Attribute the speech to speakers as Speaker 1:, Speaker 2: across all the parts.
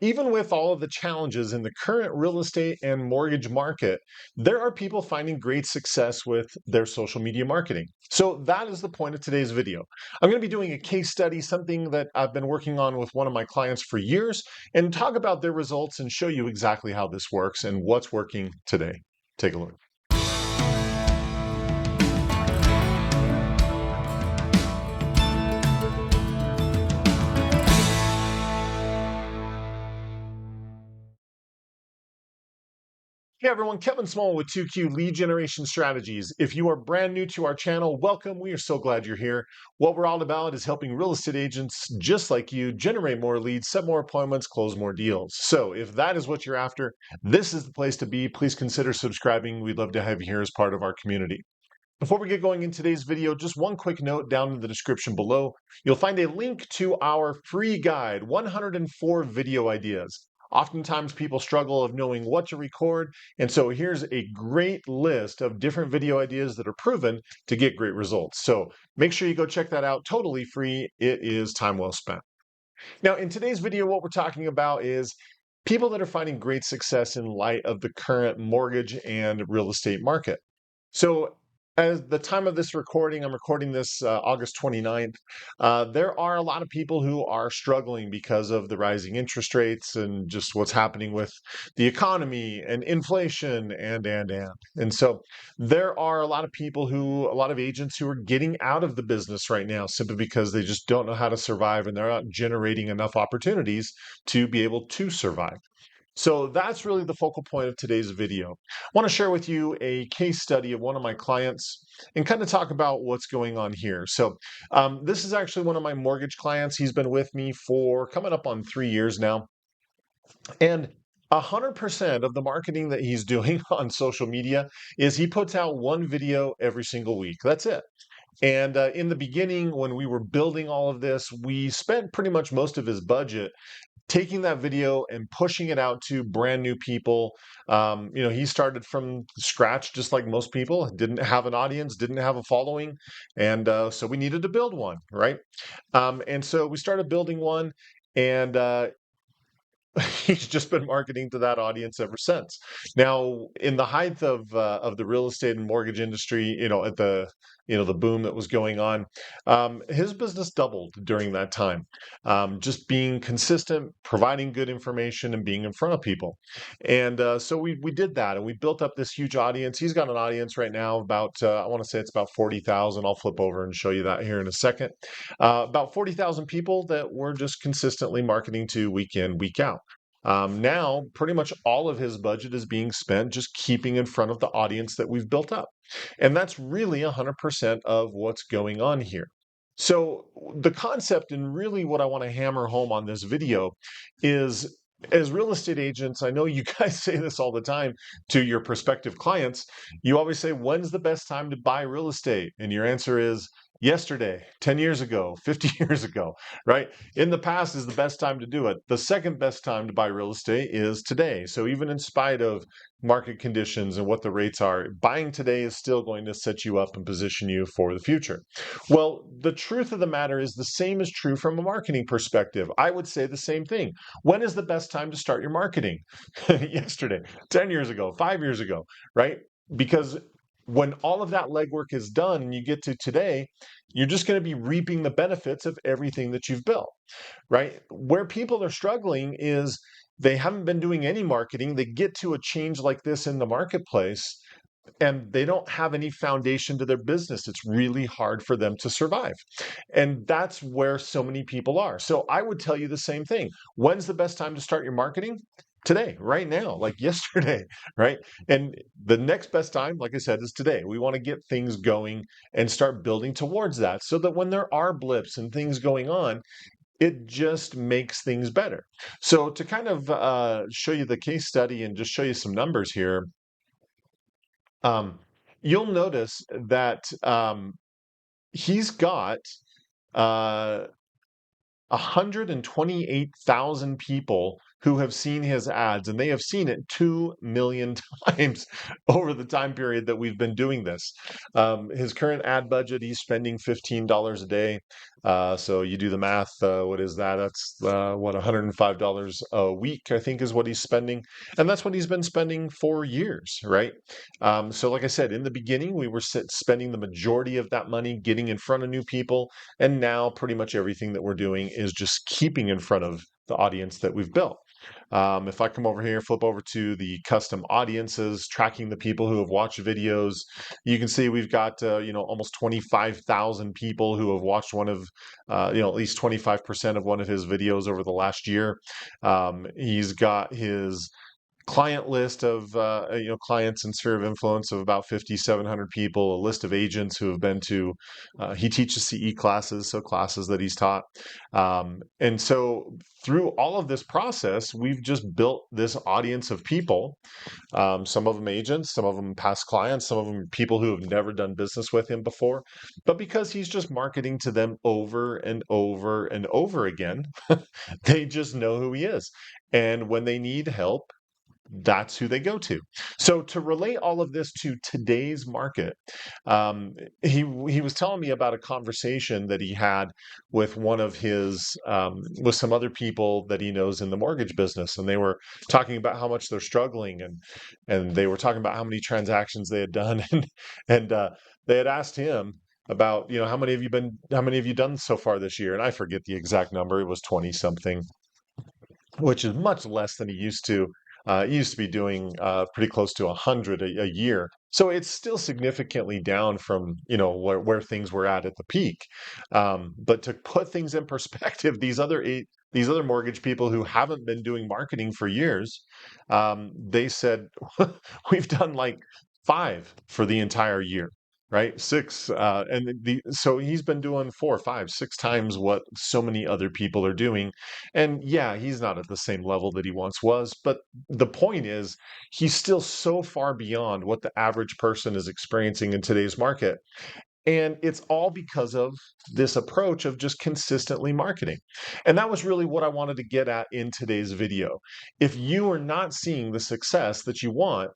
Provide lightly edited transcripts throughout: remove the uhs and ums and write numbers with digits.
Speaker 1: even with all of the challenges in the current real estate and mortgage market, there are people finding great success with their social media marketing. So that is the point of today's video. I'm going to be doing a case study, something that I've been working on with one of my clients for years, and talk about their results and show you exactly how this works and what's working today. Take a look. Hey everyone, Kevin Smullin with 2Q Lead Generation Strategies. If you are brand new to our channel, welcome. We are so glad you're here. What we're all about is helping real estate agents just like you generate more leads, set more appointments, close more deals. So if that is what you're after, this is the place to be. Please consider subscribing. We'd love to have you here as part of our community. Before we get going in today's video, just one quick note down in the description below. You'll find a link to our free guide, 104 video ideas. Oftentimes people struggle of knowing what to record, and so here's a great list of different video ideas that are proven to get great results. So make sure you go check that out, totally free. It is time well spent. Now, in today's video, what we're talking about is people that are finding great success in light of the current mortgage and real estate market. So at the time of this recording, I'm recording this August 29th. There are a lot of people who are struggling because of the rising interest rates and just what's happening with the economy and inflation and so there are a lot of people who, a lot of agents who are getting out of the business right now simply because they just don't know how to survive and they're not generating enough opportunities to be able to survive. So that's really the focal point of today's video. I want to share with you a case study of one of my clients and kind of talk about what's going on here. So this is actually one of my mortgage clients. He's been with me for coming up on 3 years now. And 100% of the marketing that he's doing on social media is he puts out one video every single week. That's it. And in the beginning, when we were building all of this, we spent pretty much most of his budget taking that video and pushing it out to brand new people. He started from scratch, just like most people, didn't have an audience, didn't have a following. And so we needed to build one, right? And so we started building one. And he's just been marketing to that audience ever since. Now, in the height of the real estate and mortgage industry, at the boom that was going on, his business doubled during that time. Just being consistent, providing good information, and being in front of people. And so we did that, and we built up this huge audience. He's got an audience right now about I want to say it's about 40,000. I'll flip over and show you that here in a second. About 40,000 people that we're just consistently marketing to week in, week out. Now, pretty much all of his budget is being spent just keeping in front of the audience that we've built up. And that's really 100% of what's going on here. So the concept and really what I want to hammer home on this video is, as real estate agents, I know you guys say this all the time to your prospective clients. You always say, when's the best time to buy real estate? And your answer is yesterday, 10 years ago, 50 years ago, right? In the past is the best time to do it. The second best time to buy real estate is today. So even in spite of market conditions and what the rates are, buying today is still going to set you up and position you for the future. Well, the truth of the matter is the same is true from a marketing perspective. I would say the same thing. When is the best time to start your marketing? Yesterday, 10 years ago, 5 years ago, right? Because when all of that legwork is done and you get to today, you're just going to be reaping the benefits of everything that you've built, right? Where people are struggling is they haven't been doing any marketing. They get to a change like this in the marketplace and they don't have any foundation to their business. It's really hard for them to survive. And that's where so many people are. So I would tell you the same thing. When's the best time to start your marketing? Today, right now, like yesterday, right? And the next best time, like I said, is today. We want to get things going and start building towards that so that when there are blips and things going on, it just makes things better. So to kind of show you the case study and just show you some numbers here, um, you'll notice that he's got uh, 128,000 people who have seen his ads, and they have seen it 2 million times over the time period that we've been doing this. His current ad budget, he's spending $15 a day. So you do the math. What is that? That's what $105 a week, I think, is what he's spending, and that's what he's been spending for years, right? So, like I said, in the beginning, we were spending the majority of that money getting in front of new people, and now pretty much everything that we're doing is just keeping in front of the audience that we've built. If I come over here, flip over to the custom audiences, tracking the people who have watched videos, you can see we've got almost 25,000 people who have watched one of at least 25% of one of his videos over the last year. He's got his client list of clients and sphere of influence of about 5,700 people, a list of agents who have been to he teaches CE classes, so classes that he's taught. And so through all of this process, we've just built this audience of people, some of them agents, some of them past clients, some of them people who have never done business with him before. But because he's just marketing to them over and over and over again, they just know who he is. And when they need help, that's who they go to. So to relate all of this to today's market, he was telling me about a conversation that he had with one of his with some other people that he knows in the mortgage business, and they were talking about how much they're struggling, and they were talking about how many transactions they had done, and they had asked him about how many have you done so far this year, and I forget the exact number. It was 20 something, which is much less than he used to. He used to be doing pretty close to 100 a year. So it's still significantly down from where things were at the peak. But to put things in perspective, these other mortgage people who haven't been doing marketing for years, they said we've done like five for the entire year, right? Six, so he's been doing four, five, six times what so many other people are doing. And yeah, he's not at the same level that he once was, but the point is, he's still so far beyond what the average person is experiencing in today's market. And it's all because of this approach of just consistently marketing. And that was really what I wanted to get at in today's video. If you are not seeing the success that you want,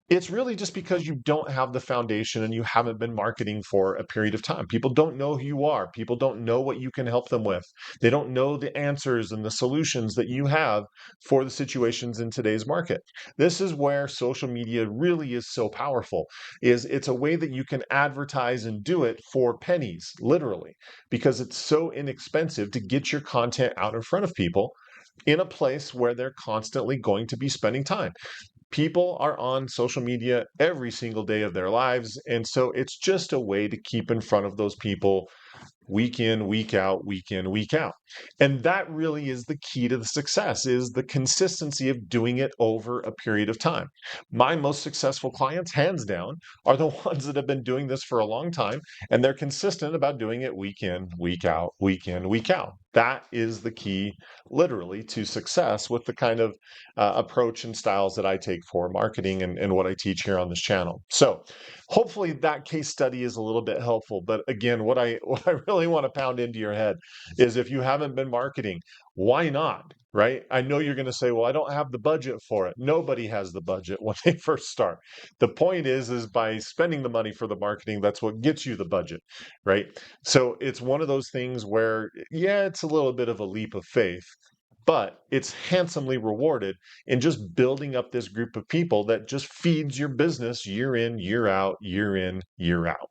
Speaker 1: it's really just because you don't have the foundation and you haven't been marketing for a period of time. People don't know who you are. People don't know what you can help them with. They don't know the answers and the solutions that you have for the situations in today's market. This is where social media really is so powerful. It's a way that you can advertise and do it for pennies, literally, because it's so inexpensive to get your content out in front of people in a place where they're constantly going to be spending time. People are on social media every single day of their lives. And so it's just a way to keep in front of those people week in, week out, week in, week out. And that really is the key to the success, is the consistency of doing it over a period of time. My most successful clients, hands down, are the ones that have been doing this for a long time, and they're consistent about doing it week in, week out, week in, week out. That is the key, literally, to success with the kind of approach and styles that I take for marketing and what I teach here on this channel. So hopefully that case study is a little bit helpful. But again, what I really want to pound into your head is, if you haven't been marketing, why not? Right? I know you're going to say, well, I don't have the budget for it. Nobody has the budget when they first start. The point is by spending the money for the marketing, that's what gets you the budget, right? So it's one of those things where, yeah, it's a little bit of a leap of faith, but it's handsomely rewarded in just building up this group of people that just feeds your business year in, year out, year in, year out.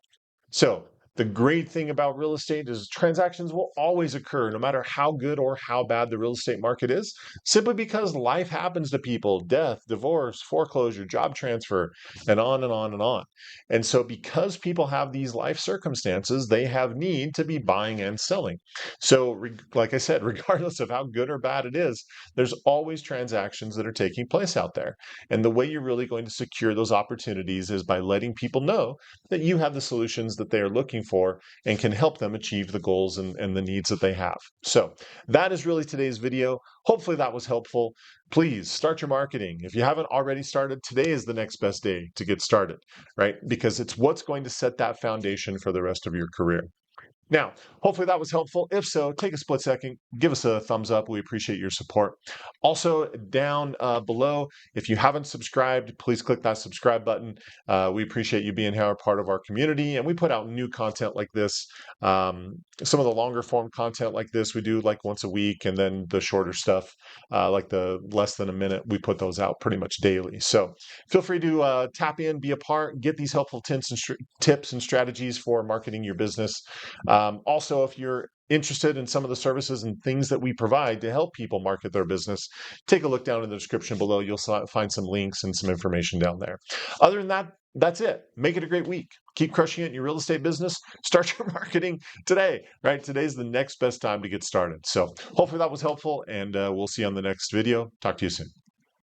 Speaker 1: So the great thing about real estate is transactions will always occur, no matter how good or how bad the real estate market is, simply because life happens to people: death, divorce, foreclosure, job transfer, and on and on and on. And so because people have these life circumstances, they have need to be buying and selling. So like I said, regardless of how good or bad it is, there's always transactions that are taking place out there. And the way you're really going to secure those opportunities is by letting people know that you have the solutions that they are looking for and can help them achieve the goals and the needs that they have. So that is really today's video. Hopefully that was helpful. Please start your marketing. If you haven't already started, today is the next best day to get started, right? Because it's what's going to set that foundation for the rest of your career. Now, hopefully that was helpful. If so, take a split second, give us a thumbs up. We appreciate your support. Also, down below, if you haven't subscribed, please click that subscribe button. We appreciate you being here, part of our community, and we put out new content like this. Some of the longer form content like this, we do like once a week, and then the shorter stuff, like the less than a minute, we put those out pretty much daily. So feel free to tap in, be a part, get these helpful tips and strategies for marketing your business. Also, if you're interested in some of the services and things that we provide to help people market their business, take a look down in the description below. You'll find some links and some information down there. Other than that, that's it. Make it a great week. Keep crushing it in your real estate business. Start your marketing today, right? Today's the next best time to get started. So hopefully that was helpful, and we'll see you on the next video. Talk to you soon.